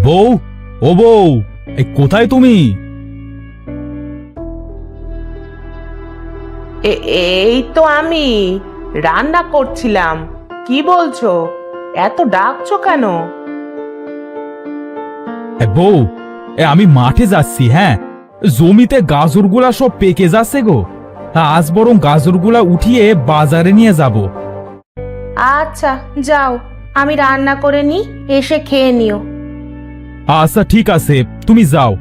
বউ, ও বউ, কোথায় তুমি? এই তো আমি রান্না করছিলাম। কি বলছো? এত ডাকছো কেন? বউ, আমি মাঠে যাচ্ছি। হ্যাঁ, জমিতে গাজরগুলা সব পেকে যাচ্ছে গো। আজ বরং গাজরগুলা উঠিয়ে বাজারে নিয়ে যাব। আচ্ছা যাও, আমি রান্না করে নি, এসে খেয়ে নিও। আচ্ছা ঠিক আছে, তুমি যাও।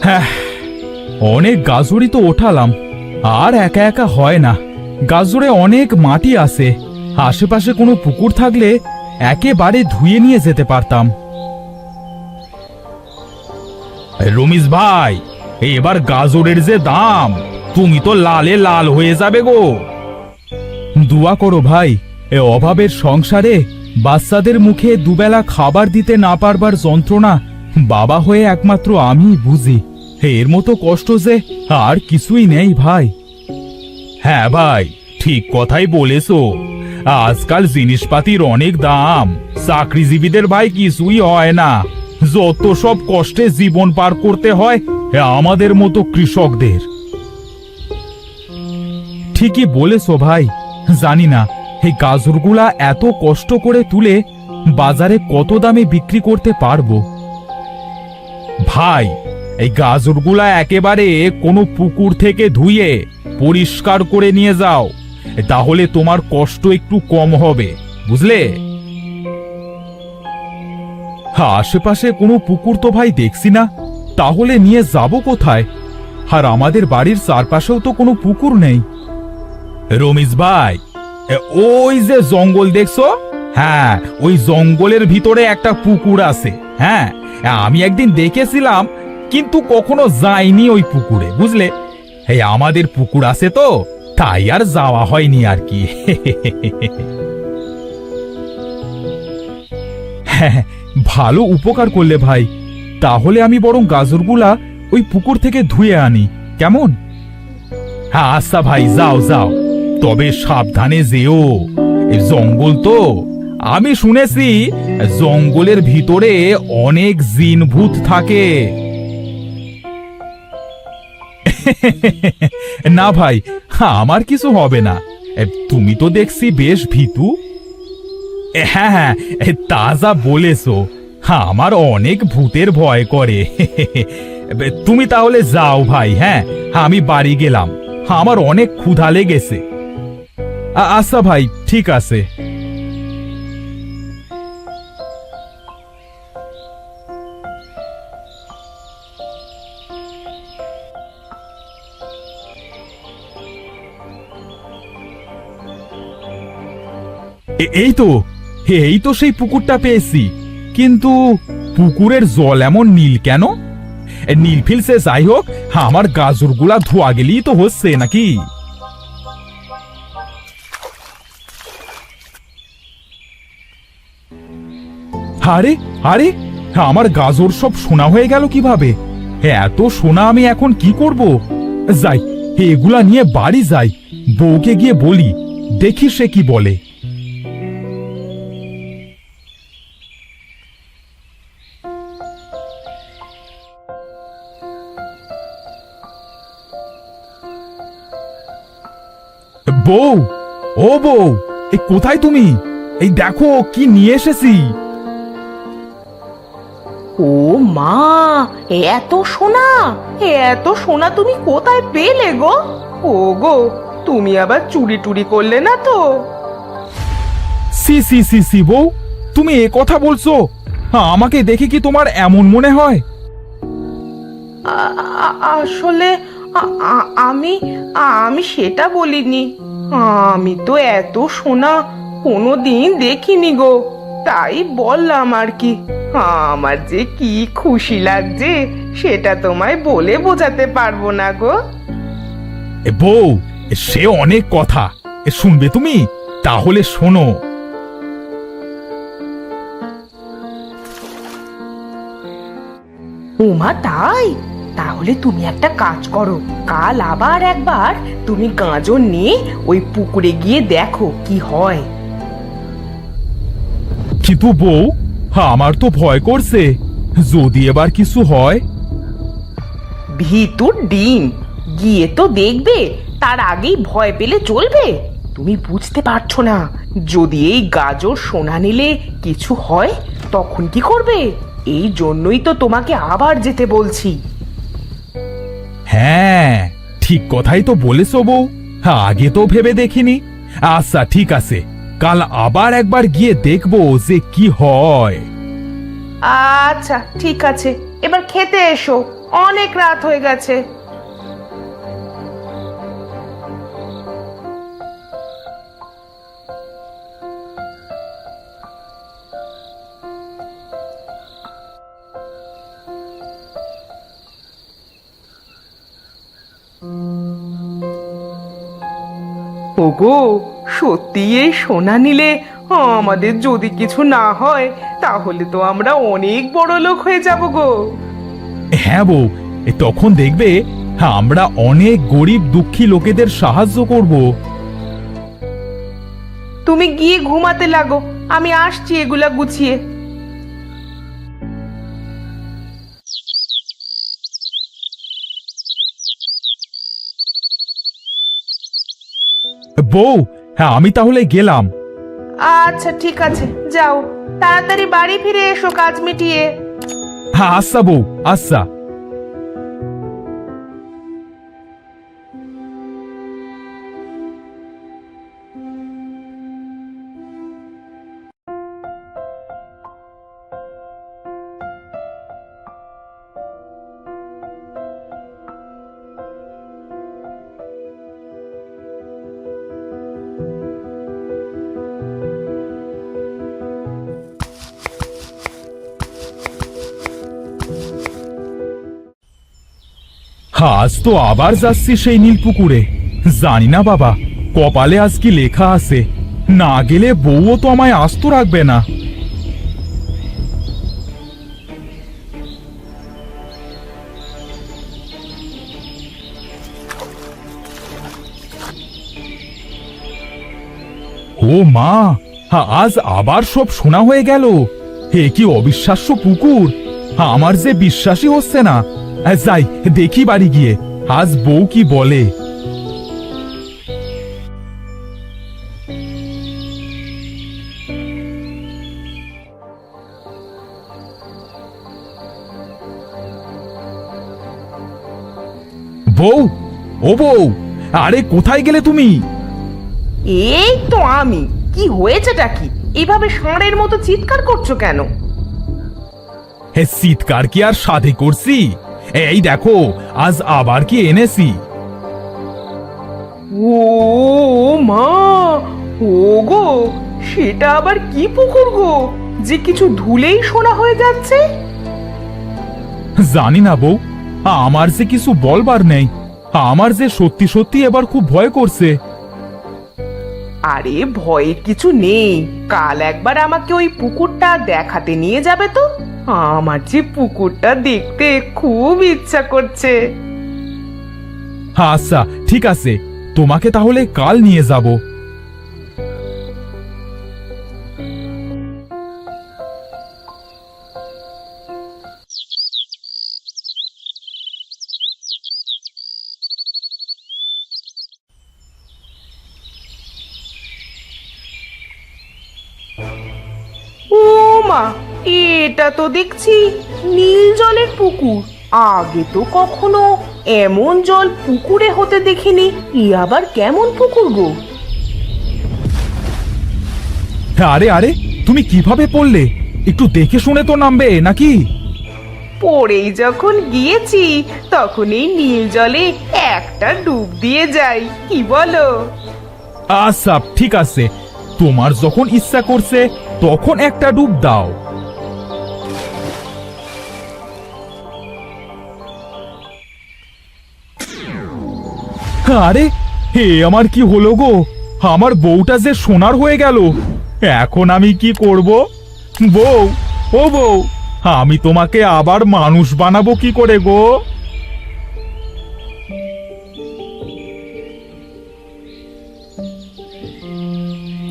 হ্যাঁ, অনেক গাজরই তো ওঠালাম, আর একা একা হয় না। গাজরে অনেক মাটি আছে, আশেপাশে কোনো পুকুর থাকলে একেবারে ধুয়ে নিয়ে যেতে পারতাম। রমিজ ভাই, এবার গাজরের যে দাম, তুমি তো লালে লাল হয়ে যাবে গো। দোয়া করো ভাই, এ অভাবের সংসারে বাচ্চাদের মুখে দুবেলা খাবার দিতে না পারবার যন্ত্রণা বাবা হয়ে একমাত্র আমিই বুঝি। এর মতো কষ্ট যে আর কিছুই নেই ভাই। হ্যাঁ ভাই, ঠিক কথাই বলেছো। আজকাল জিনিসপাতির অনেক দাম, চাকরিজীবীদের ভাই কিছুই হয় না। যত সব কষ্টে জীবন পার করতে হয় আমাদের মতো কৃষকদের। ঠিকই বলেছো ভাই। জানি না এই গাজরগুলা এত কষ্ট করে তুলে বাজারে কত দামে বিক্রি করতে পারবো। ভাই, এই গাজরগুলা একেবারে কোনো পুকুর থেকে ধুয়ে পরিষ্কার করে নিয়ে যাও, তাহলে তোমার কষ্ট একটু কম হবে, বুঝলে? আশেপাশে কোনো পুকুর তো ভাই দেখছি না, তাহলে নিয়ে যাব কোথায়? আর আমাদের বাড়ির চারপাশেও তো কোনো পুকুর নেই। রমিজ ভাই, ওই যে জঙ্গল দেখছো, হ্যাঁ ওই জঙ্গলের ভিতরে একটা পুকুর আছে। হ্যাঁ, আমি একদিন দেখেছিলাম, কিন্তু কখনো যাইনি ওই পুকুরে, বুঝলে? এই আমাদের পুকুর আছে তো, তাই আর যাওয়া হয়নি আর কি। হ্যাঁ, ভালো উপকার করলে ভাই। তাহলে আমি বরং গাজরগুলা ওই পুকুর থেকে ধুয়ে আনি, কেমন? হ্যাঁ আচ্ছা ভাই, যাও যাও, তবে সাবধানে যেও। এই জঙ্গল তো, আমি শুনেছি জঙ্গলের ভিতরে অনেক জিন ভূত থাকে। না ভাই, আমার কিছু হবে না। তুমি তো দেখছি বেশ ভীতু। হ্যাঁ হ্যাঁ, তা যা বলেছো, আমার অনেক ভূতের ভয় করে। তুমি তাহলে যাও ভাই। হ্যাঁ, আমি বাড়ি গেলাম, আমার অনেক ক্ষুধা লেগেছে। আচ্ছা ভাই, ঠিক আছে। এই তো সেই পুকুরটা পেয়েছি, কিন্তু পুকুরের জল এমন নীল কেন? নীল ফিলসে যাই হোক, আমার গাজরগুলা ধোয়া গেলেই তো হচ্ছে নাকি? আরে আরে, আমার গাজর সব সোনা হয়ে গেল কিভাবে? এত সোনা আমি এখন কি করব? যাই, এগুলা নিয়ে বাড়ি যাই, বউকে গিয়ে বলি, দেখি সে কি বলে। বউ, ও বউ, এই কোথায় তুমি? এই দেখো কি নিয়ে এসেছি। ও মা, এত সোনা! এত সোনা তুমি কোথায় পেলে গো? ও গো, তুমি আবার চুরি টুরি করলে না তো? সি সি সি সি বউ, তুমি এ কথা বলছো? আমাকে দেখে কি তোমার এমন মনে হয়? আসলে আমি আমি সেটা বলিনি। আমি তো এত সোনা কোনোদিন দেখিনি গো। তাই বললাম আর কি। আমার যে কি খুশি লাগছে সেটা তোমায় বলে বোঝাতে পারবো না গো। বউ, সে অনেক কথা, শুনবে তুমি? তাহলে শোনো। ওমা তাই? তাহলে তুমি একটা কাজ করো, কাল আবার একবার তুমি গাজর নিয়ে ওই পুকুরে গিয়ে দেখো কি হয়। কিন্তু বউ, আমার তো ভয় করছে, যদি এবার কিছু হয়। ভিতুর ডিম, গিয়ে তো দেখবে, তার আগেই ভয় পেলে চলবে? তুমি বুঝতে পারছো না, যদি এই গাজর সোনা নিলে কিছু হয় তখন কি করবে? এই জন্যই তো তোমাকে আবার যেতে বলছি। হ্যাঁ, ঠিক কথাই তো বলেছো বউ, আগে তো ভেবে দেখিনি। আচ্ছা ঠিক আছে, কাল আবার একবার গিয়ে দেখবো যে কি হয়। আচ্ছা ঠিক আছে, এবার খেতে এসো, অনেক রাত হয়ে গেছে। ওগো, সত্যি এই সোনা নিলে আমাদের যদি কিছু না হয় তাহলে তো আমরা অনেক বড় লোক হয়ে যাব গো। হ্যাঁ বউ, তখন দেখবে আমরা অনেক গরিব দুঃখী লোকেদের সাহায্য করব। তুমি গিয়ে ঘুমাতে লাগো, আমি আসছি এগুলা গুছিয়ে। বউ, আমি তাহলে গেলাম। আচ্ছা ঠিক আছে, যাও, তাড়াতাড়ি বাড়ি ফিরে এসো কাজ মিটিয়ে। আচ্ছা বউ, আচ্ছা। আজ তো আবার যাচ্ছি সেই নীলপুকুরে। জানি না বাবা, কপালে আজ কি লেখা আছে। না গেলে বউও তো আমায় আস্ত রাখবে না। ও মা, আজ আবার সব শোনা হয়ে গেল। হে কি অবিশ্বাস্য পুকুর, আমার যে বিশ্বাসই হচ্ছে না। যাই দেখি বাড়ি গিয়ে, আজ বউ কি বলে। বউ, ও বউ, আরে কোথায় গেলে তুমি? এই তো আমি। কি হয়েছেটা কি? এভাবে ষাঁড়ের মতো চিৎকার করছো কেন? হে, চিৎকার কি আর সাধে করছি? এই দেখো, আজ আবার কি এনেছি। ও মা, ও গো, সেটা আবার কি পুকুর গো, যে কিছু ধুলেই সোনা হয়ে যাচ্ছে? জানি না বউ, আমার যে কিছু বলবার নেই। আমার যে সত্যি সত্যি এবার খুব ভয় করছে। আরে ভয়ের কিছু নেই, কাল একবার আমাকে ওই পুকুরটা দেখাতে নিয়ে যাবে তো। আমার যে পুকুরটা দেখতে খুব ইচ্ছা করছে। আচ্ছা ঠিক আছে, তোমাকে তাহলে কাল নিয়ে যাব। ও মা, এটা তো দেখছি নীল জলের পুকুর। আগে তো কখনো এমন জল পুকুরে হতে দেখিনি। ই আবার কেমন পুকুর গো? আরে আরে, তুমি কিভাবে পড়লে? একটু দেখে শুনে তো নামবে নাকি? পড়েই যখন গিয়েছি তখন এই নীল জলে একটা ডুব দিয়ে যাই, কি বলো? আচ্ছা ঠিক আছে, তোমার যখন ইচ্ছা করছে তখন একটা ডুব দাও। আরে হে, আমার কি হলো গো? আমার বউটা যে সোনার হয়ে গেল। এখন আমি কি করব? বউ, ও বউ, আমি তোমাকে আবার মানুষ বানাবো কি করে গো?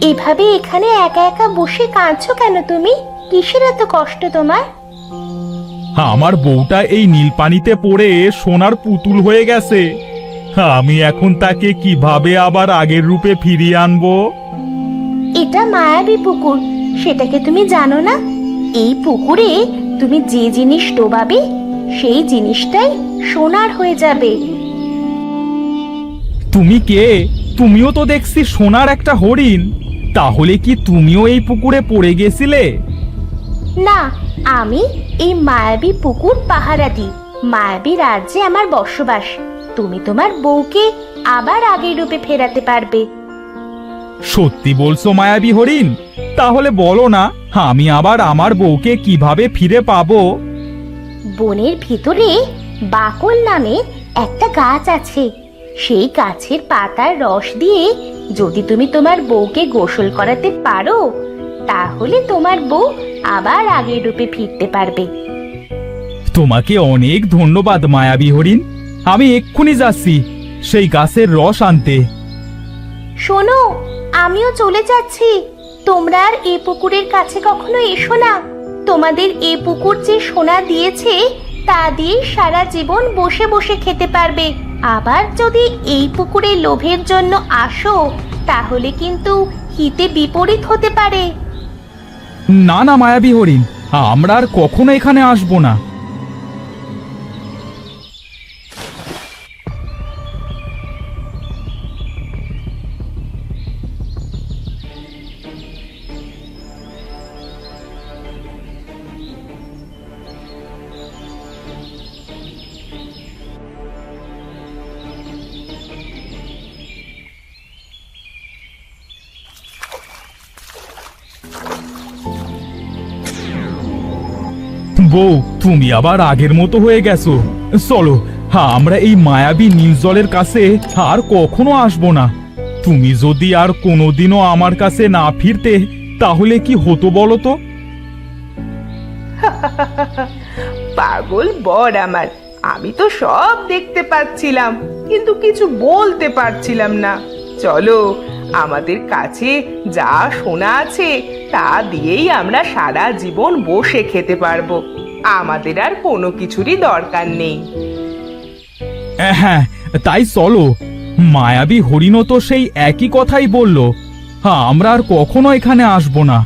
এভাবে এখানে একা একা বসে কাঁদছো কেন তুমি? কিসের এত কষ্ট তোমার? আমার বউটা এই নীল পানিতে পড়ে সোনার পুতুল হয়ে গেছে। আমি এখন তাকে কিভাবে আবার আগের রূপে ফিরিয়ে আনবো? এটা মায়াবী পুকুর, সেটাকে তুমি জানো না? এই পুকুরে তুমি যে জিনিস ডোবাবে সেই জিনিসটাই সোনার হয়ে যাবে। তুমি কে? তুমিও তো দেখছি সোনার একটা হরিণ। তাহলে কি তুমিও এই পুকুরে পড়ে গেছিলে? না, আমি এই মায়াবী পুকুর পাহারা দিই। মায়াবী রাজ্যে আমার বসবাস। তুমি তোমার বউকে আবার আগের রূপে ফেরাতে পারবে। সত্যি বলছো মায়াবী হরিণ? তাহলে বলো না, আমি আবার আমার বউকে কিভাবে ফিরে পাবো? বনের ভিতরে বাকল নামে একটা গাছ আছে। সেই গাছের পাতার রস দিয়ে যদি তুমি তোমার বউকে গোসল করাতে পারো, তাহলে তোমার বউ আবার আগের রূপে ফিরতে পারবে। তোমাকে অনেক ধন্যবাদ মায়াবী হরিণ। আমি এক্ষুনি যাচ্ছি সেই গাছের রস আনতে। শোনো, আমিও চলে যাচ্ছি। তোমরা আর এই পুকুরের কাছে কখনো এসো না। তোমাদের এই পুকুর যে সোনা দিয়েছে তা দিয়ে সারা জীবন বসে বসে খেতে পারবে। আবার যদি এই পুকুরে লোভের জন্য আসো, তাহলে কিন্তু হিতে বিপরীত হতে পারে। না না মায়াবী হরিণ, আমরা আর কখনো এখানে আসবো না। বউ, তুমি আবার আগের মতো হয়ে গেছো। চলো, আমরা এই মায়াবী নীল জলের কাছে আর কখনো আসবো না। তুমি যদি আর কোনোদিনও আমার কাছে না ফিরতে, তাহলে কি হতো বলো তো? পাগল বর আমার, আমি তো সব দেখতে পাচ্ছিলাম কিন্তু কিছু বলতে পারছিলাম না। চলো, আমাদের কাছে যা সোনা আছে তা দিয়েই আমরা সারা জীবন বসে খেতে পারবো। আমাদের আর কোনো কিছুরই দরকার নেই। হ্যাঁ, তাই চলো। মায়াবী হরিণও তো সেই একই কথাই বললো। আমরা আর কখনো এখানে আসবো না।